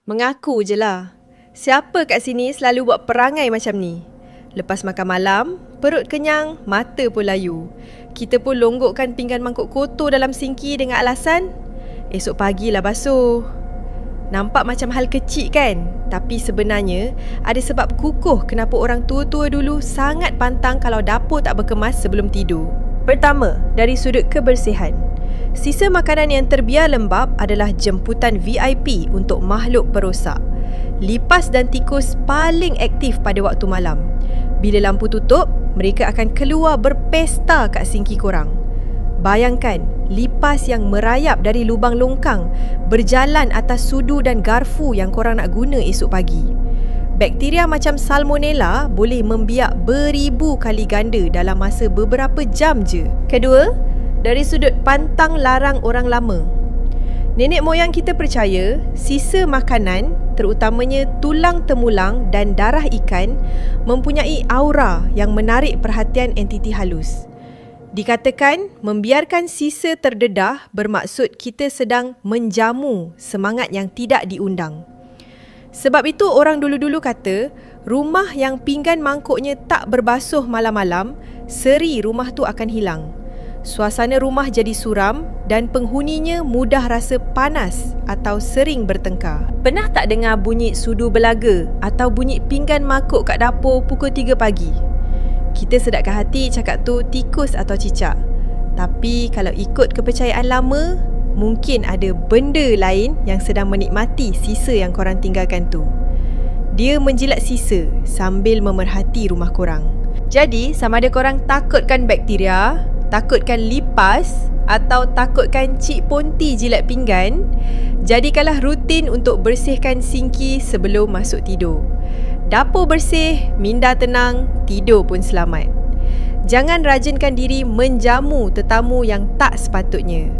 Mengaku je lah. Siapa kat sini selalu buat perangai macam ni? Lepas makan malam, perut kenyang, mata pun layu. Kita pun longgokkan pinggan mangkuk kotor dalam sinki dengan alasan esok pagilah basuh. Nampak macam hal kecil kan? Tapi sebenarnya ada sebab kukuh kenapa orang tua-tua dulu sangat pantang kalau dapur tak berkemas sebelum tidur. Pertama, dari sudut kebersihan. Sisa makanan yang terbiar lembab adalah jemputan VIP untuk makhluk perosak. Lipas dan tikus paling aktif pada waktu malam. Bila lampu tutup, mereka akan keluar berpesta kat sinki korang. Bayangkan, lipas yang merayap dari lubang longkang berjalan atas sudu dan garfu yang korang nak guna esok pagi. Bakteria macam salmonella boleh membiak beribu kali ganda dalam masa beberapa jam je. Kedua, dari sudut pantang larang orang lama. Nenek moyang kita percaya sisa makanan, terutamanya tulang temulang dan darah ikan, mempunyai aura yang menarik perhatian entiti halus. Dikatakan membiarkan sisa terdedah bermaksud kita sedang menjamu semangat yang tidak diundang. Sebab itu orang dulu-dulu kata, rumah yang pinggan mangkuknya tak berbasuh malam-malam, seri rumah tu akan hilang. Suasana rumah jadi suram dan penghuninya mudah rasa panas atau sering bertengkar. Pernah tak dengar bunyi sudu belaga atau bunyi pinggan mangkuk kat dapur pukul 3 pagi? Kita sedapkan hati cakap tu tikus atau cicak. Tapi kalau ikut kepercayaan lama, mungkin ada benda lain yang sedang menikmati sisa yang korang tinggalkan tu. Dia menjilat sisa sambil memerhati rumah korang. Jadi, sama ada korang takutkan bakteria, takutkan lipas atau takutkan Cik Ponti jilat pinggan, jadikanlah rutin untuk bersihkan sinki sebelum masuk tidur. Dapur bersih, minda tenang, tidur pun selamat. Jangan rajinkan diri menjamu tetamu yang tak sepatutnya.